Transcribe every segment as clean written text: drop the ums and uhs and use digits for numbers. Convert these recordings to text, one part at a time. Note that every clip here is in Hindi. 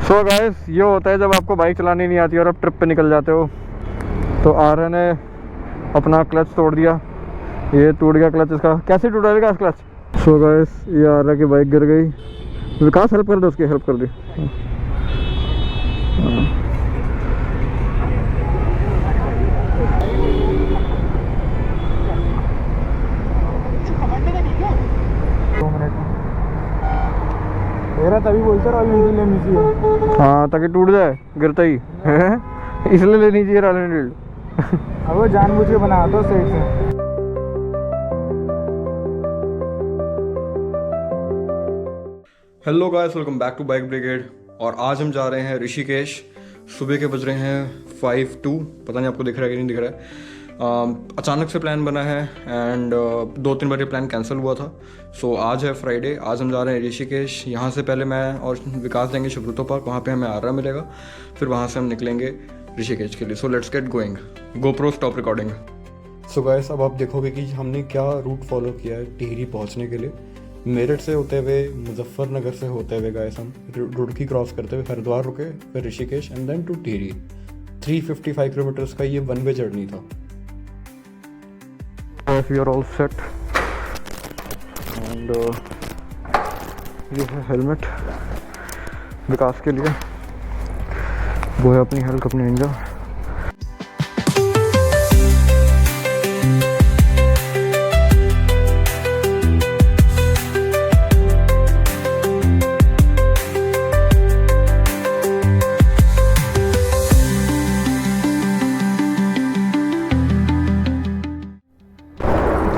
सो गाइस, ये होता है जब आपको बाइक चलानी नहीं आती और आप ट्रिप पे निकल जाते हो। तो आर्यन ने अपना क्लच तोड़ दिया, ये टूट गया क्लच इसका। कैसे टूटा है क्लच? सो गाइस, ये आर्यन की बाइक गिर गई। विकास हेल्प कर दे, उसकी हेल्प कर दी। मेरा तभी बोलते रॉयल एनफील्ड लेनी चाहिए। हाँ, ताकि टूट जाए गिरता ही इसलिए लेनी चाहिए रॉयल एनफील्ड। अब वो जानबूझ के बना दो सेट से। Hello guys, welcome back to bike brigade. और आज हम जा रहे हैं ऋषिकेश। सुबह के बज रहे हैं 5:02। पता नहीं आपको दिख रहा है कि नहीं दिख रहा है। अचानक से प्लान बना है एंड 2-3 बार ये प्लान कैंसिल हुआ था। सो आज है फ्राइडे, आज हम जा रहे हैं ऋषिकेश। यहाँ से पहले मैं और विकास जाएंगे शुभ्रुतो पार्क, वहाँ पे हमें आरा मिलेगा। फिर वहाँ से हम निकलेंगे ऋषिकेश के लिए। So let's get going. GoPro stop recording. So guys, अब आप देखोगे कि हमने क्या रूट फॉलो किया है टिहरी पहुँचने के लिए। मेरठ से होते हुए, मुजफ्फरनगर से होते हुए गाइस हम रुड़की क्रॉस करते हुए हरिद्वार रुके, फिर Rishikesh and then to Tehri. 355 kilometres का ये वन वे जर्नी था। We are all set and ये है हेलमेट विकास के लिए, वो है अपनी हेल्थ, अपनी निंजा।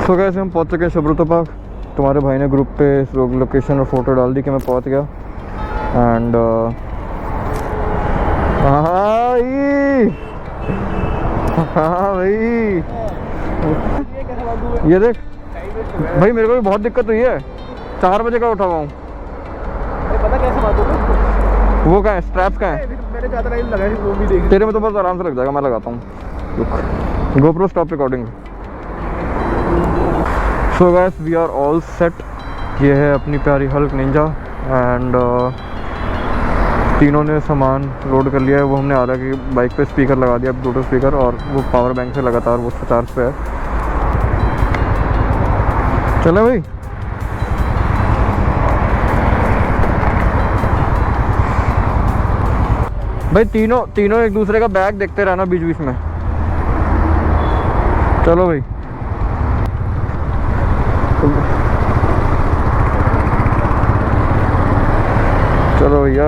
तो कैसे हम पहुंच चुके हैं शुभ्रुतो पार्क। तुम्हारे भाई ने ग्रुप पे लोकेशन और फोटो डाल दी कि मैं पहुंच गया। एंड हाँ भाई, ये देख भाई, मेरे को भी बहुत दिक्कत हुई है। 4 बजे का उठा हुआ हूँ। पता कैसे बात होगी? वो कहाँ है? स्ट्रैप कहाँ है? मैंने ज़्यादा नहीं लगाई, वो भी देख। तेरे में तो बहुत आराम से लग जाएगा, मैं लगाता हूँ। GoPro stop recording. So guys, we are all set. ये है अपनी प्यारी हल्क निंजा एंड तीनों ने सामान लोड कर लिया है। वो हमने आ रहा है कि बाइक पे स्पीकर लगा दिया, ब्लूटूथ स्पीकर, और वो पावर बैंक से लगातार वो चार्ज पे है। चलो भाई, भाई तीनों एक दूसरे का बैग देखते रहना बीच बीच में। चलो भाई, चलो भैया।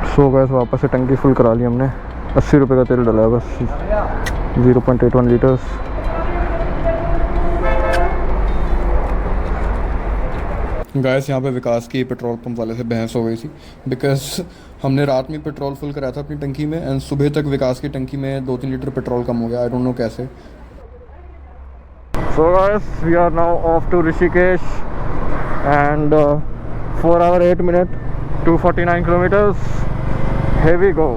सो गैस, वापस से टंकी फुल करा ली हमने। 80 रुपये का तेल डला है बस, 0.81 लीटर्स। गैस, यहाँ पे विकास की पेट्रोल पंप वाले से बहस हो गई थी बिकॉज हमने रात में पेट्रोल फुल कराया था अपनी टंकी में एंड सुबह तक विकास की टंकी में 2-3 लीटर पेट्रोल कम हो गया। आई डोंट नो कैसे। So guys, we are now off to Rishikesh and 4 hours 8 minutes 249 kilometers। Here we go।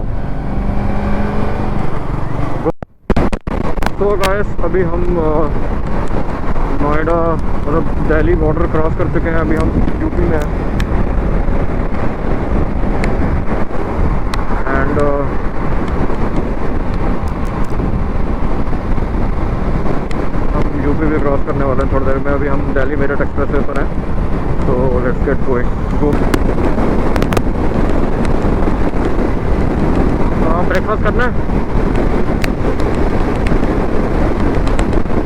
तो गाइस, अभी हम नोएडा मतलब दिल्ली बॉर्डर क्रॉस कर चुके हैं। अभी हम यूपी में हैं एंड हम यूपी भी क्रॉस करने वाले हैं थोड़ी देर में। अभी हम दिल्ली मेरठ एक्सप्रेस वे पर हैं। तो लेट्स गेट गोइंग। गो। हाँ, ब्रेकफास्ट करना है।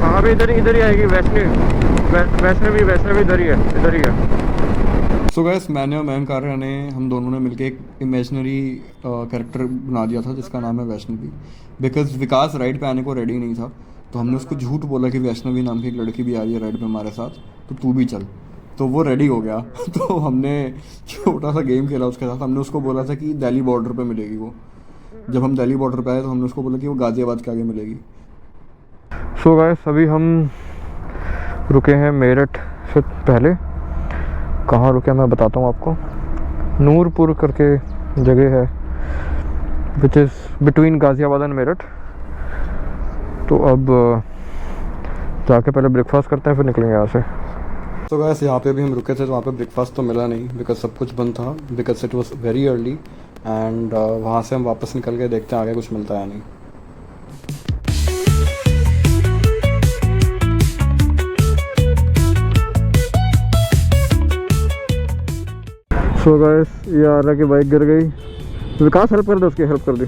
हाँ, अभी इधर ही आएगी। वैष्णवी इधर ही है। सो गैस, मैंने और मैम कार्या ने, हम दोनों ने मिलकर एक इमेजिनरी कैरेक्टर बना दिया था जिसका नाम है वैष्णवी। बिकॉज विकास राइड पे आने को रेडी नहीं था, तो हमने उसको झूठ बोला कि वैष्णवी नाम की एक लड़की भी आ रही है राइड पे हमारे साथ, तो तू भी चल। तो वो रेडी हो गया। तो हमने छोटा सा गेम खेला उसके साथ। हमने उसको बोला था कि दिल्ली बॉर्डर पे मिलेगी वो। जब हम दिल्ली बॉर्डर पे आए तो हमने उसको बोला कि वो गाज़ियाबाद के आगे मिलेगी। सो गाइस, अभी हम रुके हैं मेरठ से पहले। कहाँ रुके मैं बताता हूँ आपको। नूरपुर करके जगह है which is between Ghaziabad and Meerut. तो अब जाके पहले ब्रेकफास्ट करते हैं, फिर निकलेंगे यहाँ से। तो गाइस यहाँ पे भी हम रुके थे तो वहाँ पे ब्रेकफास्ट तो मिला नहीं बिकॉज सब कुछ बंद था because it was very early and वहाँ से हम वापस निकल के देखते हैं आगे कुछ मिलता है नहीं. सो गाइस ये आ रहा कि बाइक गिर गई. विकास हेल्प कर दे, उसकी हेल्प कर दी.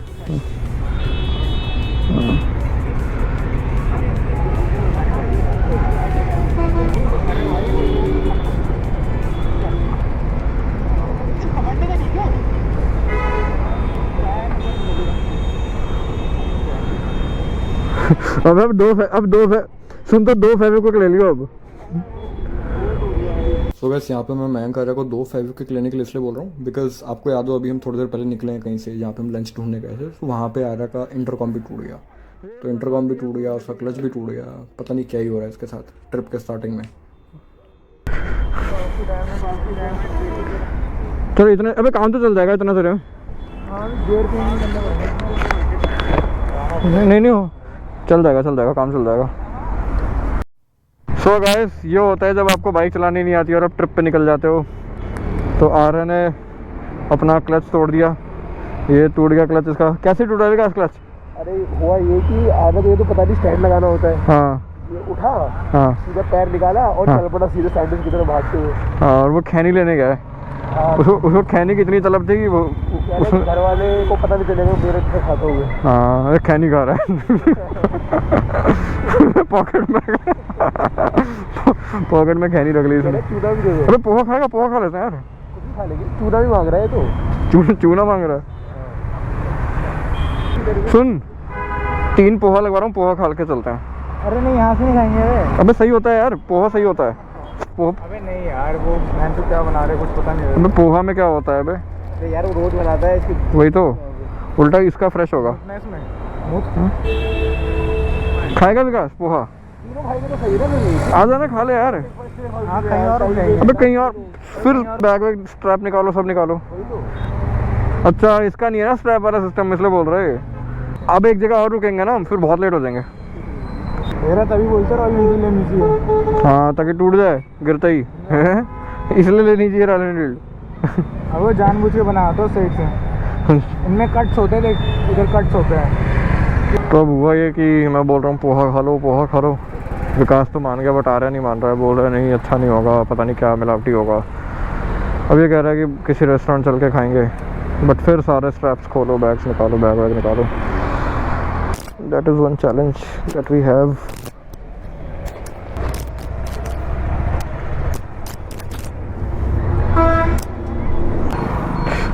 सुन तो 2 फेविक्विक ले लियो अब. सो गाइस यहाँ पे मैं मयंक आर्या को 2 फेविक्विक लेने के लिए इसलिए बोल रहा हूँ बिकॉज आपको याद हो अभी हम थोड़ी देर पहले निकले हैं कहीं से जहाँ पे हम लंच ढूंढने गए थे. तो वहाँ पे आर्या का इंटरकॉम भी टूट गया. तो इंटरकॉम भी टूट गया, उसका क्लच भी टूट गया. पता नहीं क्या ही हो रहा है इसके साथ ट्रिप के स्टार्टिंग में. चलो इतना अबे काम तो चल जाएगा इतना सर. नहीं हो चल जाएगा काम चल जाएगा. सो गाइस ये होता है जब आपको बाइक चलानी नहीं आती और आप ट्रिप पे निकल जाते हो. तो आर्या ने अपना क्लच तोड़ दिया. ये टूट गया क्लच. इसका कैसे टूटा है इसका क्लच? अरे हुआ ये कि आगे तो ये तो पता नहीं स्टैंड लगाना होता है. हाँ ये उठा, हाँ सीधा पैर निकाला और हाँ, चल पड़ा सीधे साइड की तरफ भागते हुए. हाँ और वो खैनी लेने गया. हाँ, उसको खैनी की इतनी तलब थी कि वो घर वाले को पता नहीं चलेगा मेरे से खाते हुए. हाँ अरे खैनी खा रहा है. पॉकेट में खैनी रख ली इसने. चूना भी दे दो. अबे पोहा खाएगा? पोहा खा लेते हैं यार. कुछ भी खा लेंगे. चूना भी मांग रहा है तो. चूना मांग रहा है. सुन 3 पोहा लगवा रहा हूँ, पोहा खा के चलते हैं. अरे नहीं यहाँ से नहीं खाएंगे. अबे सही होता है यार, पोहा सही होता है. पोहा अबे नहीं यार वो बहन तो क्या बना रहे कुछ पता नहीं. अबे पोहा में क्या होता है? अबे अरे यार वो रोज बनाता है इसकी. वही तो उल्टा इसका फ्रेश होगा. खाएगा विकास पोहा? तीनों खाएंगे तो सही है. आ जाना खा ले यार. हाँ कहीं और अबे कहीं और फिर बैग वैग स्ट्रैप निकालो, सब निकालो. अच्छा इसका नहीं है ना स्ट्रैप वाला सिस्टम, इसलिए बोल रहे हैं. अब एक जगह और रुकेंगे ना हम, फिर बहुत लेट हो जाएंगे. मेरा तभी बोलता रॉयल एनफील्ड लेनी चाहिए. हाँ ताकि टूट जाए गिरता ही. इसलिए लेनी चाहिए रॉयल एनफील्ड. अब वो जानबूझ के बना दो साइड से. इनमें कट्स होते हैं, देख इधर कट्स होते हैं. तो अब हुआ ये कि मैं बोल रहा हूँ पोहा खा लो. विकास तो मान गया बट आर्या नहीं मान रहा है. बोल रहा है नहीं अच्छा नहीं होगा, पता नहीं क्या मिलावटी होगा. अब ये कह रहा है कि किसी रेस्टोरेंट चल के खाएंगे. बट फिर सारे स्ट्रैप्स खोलो, बैग्स निकालो, बैग वैग निकालो. That is one challenge that we have.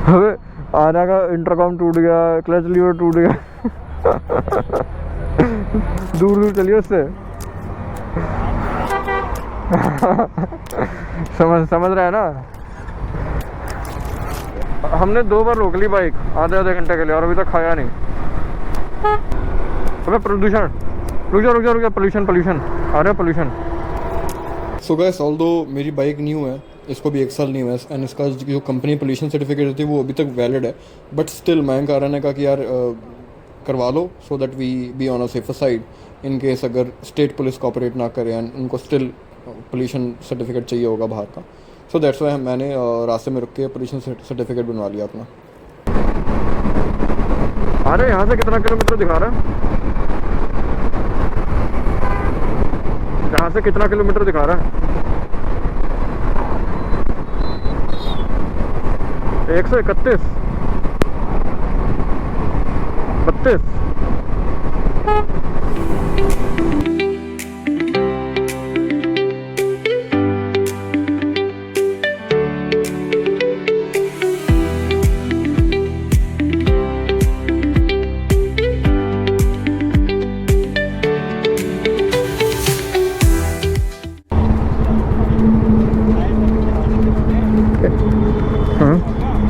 अबे आर्या का इंटरकॉम टूट गया, क्लच लीवर टूट गया. दूर चलिए उससे. समझ रहा है ना. हमने 2 बार रोक ली बाइक आधे घंटे के लिए और अभी तक खाया नहीं. अबे प्रदूषण. रुक जा पोल्यूशन आ रहा है पोल्यूशन. सो गाइस ऑल्दो मेरी बाइक न्यू है, इसको भी 1 साल नहीं हुआ है एंड इसका जो कंपनी पोल्यूशन सर्टिफिकेट थी वो अभी तक वैलिड है. बट स्टिल मयंक आर्या ने कहा कि यार करवा लो so that we be on a safer side in case अगर स्टेट पुलिस कोऑपरेट ना करे एंड उनको स्टिल पोल्यूशन सर्टिफिकेट चाहिए होगा बाहर का. सो दैट्स वाई मैंने रास्ते में रुक के पोल्यूशन सर्टिफिकेट बनवा लिया अपना. अरे यहाँ से कितना किलोमीटर दिखा रहा है? यहाँ से कितना किलोमीटर दिखा रहा है? 131 32.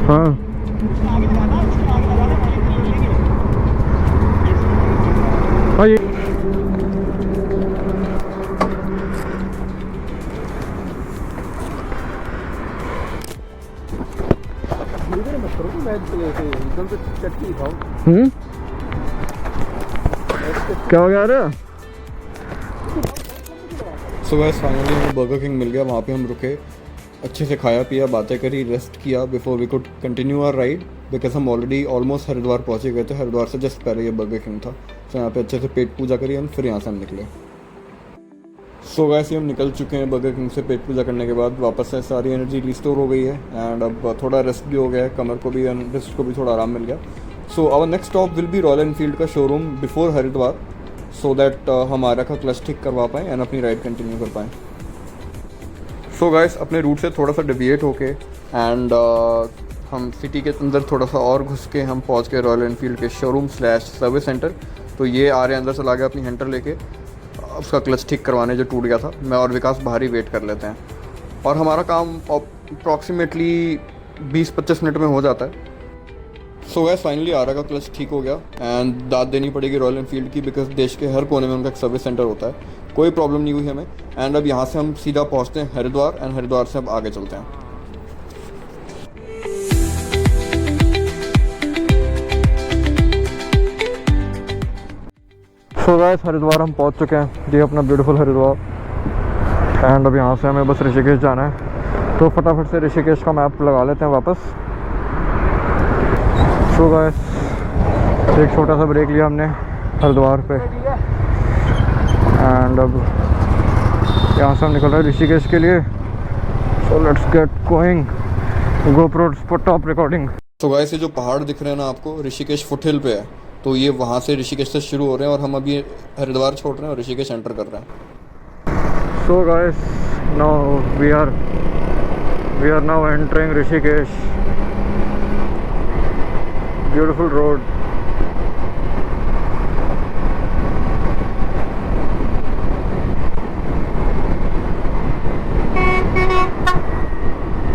हाँ हाँ ये क्या हो गया? अरे सो गाइस फाइनली हमें बर्गर किंग मिल गया। वहाँ पे हम रुके, अच्छे से खाया पिया, बातें करी, रेस्ट किया before we could continue our ride, because हम ऑलरेडी ऑलमोस्ट हरिद्वार पहुँचे गए थे। हरिद्वार से जस्ट पहले ये बर्गर किंग था। सो यहाँ पे अच्छे से पेट पूजा करी एंड फिर यहाँ से हम निकले। सो गाइस हम निकल चुके हैं बर्गर किंग से पेट पूजा करने के बाद। वापस से सारी एनर्जी रिस्टोर हो गई है एंड अब थोड़ा रेस्ट भी हो गया है, कमर को भी एंड रिस्ट को भी थोड़ा आराम मिल गया। So our next stop will be Royal Enfield का showroom before Haridwar, so that हम आरा का क्लच ठीक करवा पाएँ एंड अपनी राइड कंटिन्यू कर पाएँ। सो गाइस अपने रूट से थोड़ा सा डिविएट होके एंड हम सिटी के अंदर थोड़ा सा और घुस के हम पहुंच गए रॉयल एनफील्ड के शोरूम स्लैश सर्विस सेंटर। तो ये आ रहे अंदर से ला गया अपनी हंटर लेके उसका क्लच ठीक करवाने जो टूट गया था। मैं और विकास बाहर ही वेट कर लेते हैं और हमारा काम अप्रॉक्सीमेटली 20-25 मिनट में हो जाता है। सो गाइस फाइनली आरा का क्लच ठीक हो गया एंड दाद देनी पड़ेगी रॉयल एनफील्ड की, बिकॉज देश के हर कोने में उनका एक सर्विस सेंटर होता है। कोई प्रॉब्लम नहीं हुई हमें एंड अब यहाँ से हम सीधा पहुँचते हैं हरिद्वार एंड हरिद्वार से अब आगे चलते हैं। सो गाइस हरिद्वार हम पहुँच चुके हैं, ये अपना ब्यूटीफुल हरिद्वार एंड अब यहाँ से हमें बस ऋषिकेश जाना है। तो फटाफट से ऋषिकेश का मैप लगा लेते हैं वापस। सो गाइस एक छोटा सा ब्रेक लिया हमने हरिद्वार पे एंड अब यहाँ से हम निकल रहे हैं ऋषिकेश के लिए। So let's get going, GoPro top recording. So guys ये जो पहाड़ दिख रहे हैं ना आपको, ऋषिकेश फुटहिल पे है। तो ये वहाँ से ऋषिकेश से शुरू हो रहे हैं और हम अभी हरिद्वार छोड़ रहे हैं और ऋषिकेश एंटर कर रहे हैं। So guys now we are now entering Rishikesh, beautiful road.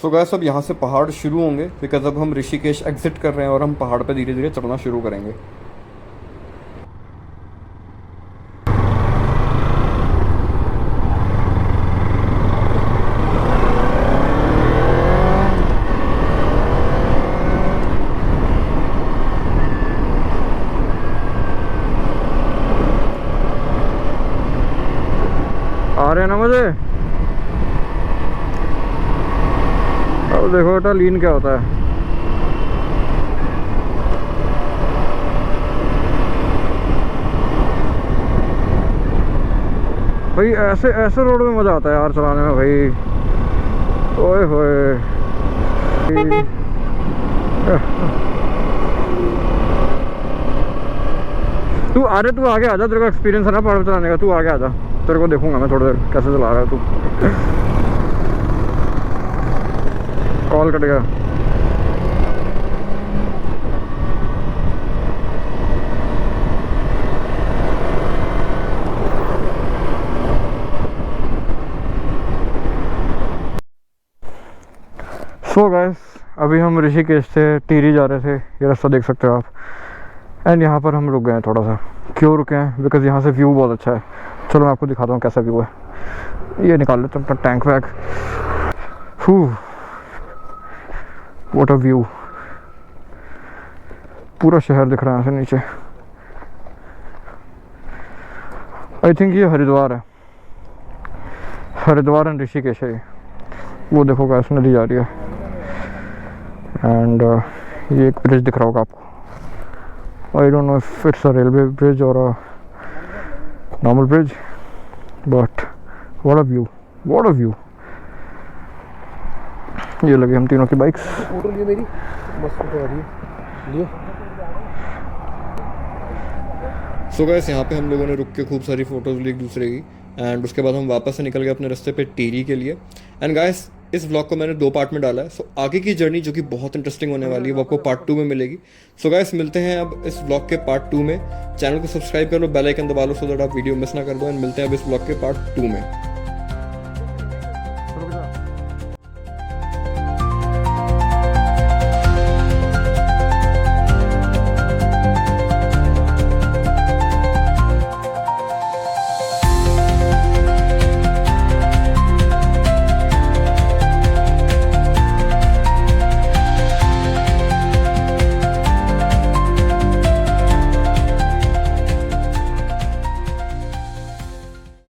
तो गाइस अब यहाँ से पहाड़ शुरू होंगे बिकॉज अब हम ऋषिकेश एग्जिट कर रहे हैं और हम पहाड़ पे धीरे धीरे चढ़ना शुरू करेंगे। आ रहे हैं ना मुझे? अब देखो बेटा लीन क्या होता है। भाई ऐसे ऐसे रोड में मज़ा आता है यार चलाने में भाई। ओए होए तू आगे आ जा, तेरे को एक्सपीरियंस है ना पहाड़ चलाने का। तू आगे आ जा, तेरे को देखूंगा मैं थोड़ी देर कैसे चला रहा है तू। कॉल कट गया। सो गाइस अभी हम ऋषिकेश से टिहरी जा रहे थे, ये रास्ता देख सकते हो आप। एंड यहाँ पर हम रुक गए हैं थोड़ा सा। क्यों रुके हैं? बिकॉज यहाँ से व्यू बहुत अच्छा है। चलो मैं आपको दिखाता हूँ कैसा व्यू है। ये निकाल लेते हैं अपना टैंक वैक। व्हाट अ व्यू, पूरा शहर दिख रहा है यहाँ से नीचे। आई थिंक ये हरिद्वार है, हरिद्वार एंड ऋषिकेश है। वो देखो गाइस नदी जा रही है एंड ये एक ब्रिज दिख रहा होगा आपको। I don't know if it's a railway bridge और a normal bridge, but what a view, what a view. ये लगे हम तीनों की बाइक्स। फोटो लिए मेरी मस्त फोटो आ रही है, लियो। सो गाइस यहाँ पे हम लोगों ने रुक के खूब सारी फोटोज़ ली एक दूसरे की एंड उसके बाद हम वापस से निकल गए अपने रास्ते पे टिहरी के लिए। एंड गाइस इस व्लॉग को मैंने 2 पार्ट में डाला है। सो आगे की जर्नी जो कि बहुत इंटरेस्टिंग होने वाली है वो आपको पार्ट 2 में मिलेगी। सो गाइस मिलते हैं अब इस व्लॉग के पार्ट 2 में। चैनल को सब्सक्राइब कर लो, बेल आइकन दबा लो सो दैट आप वीडियो मिस ना कर दो। एंड मिलते हैं अब इस व्लॉग के पार्ट 2 में।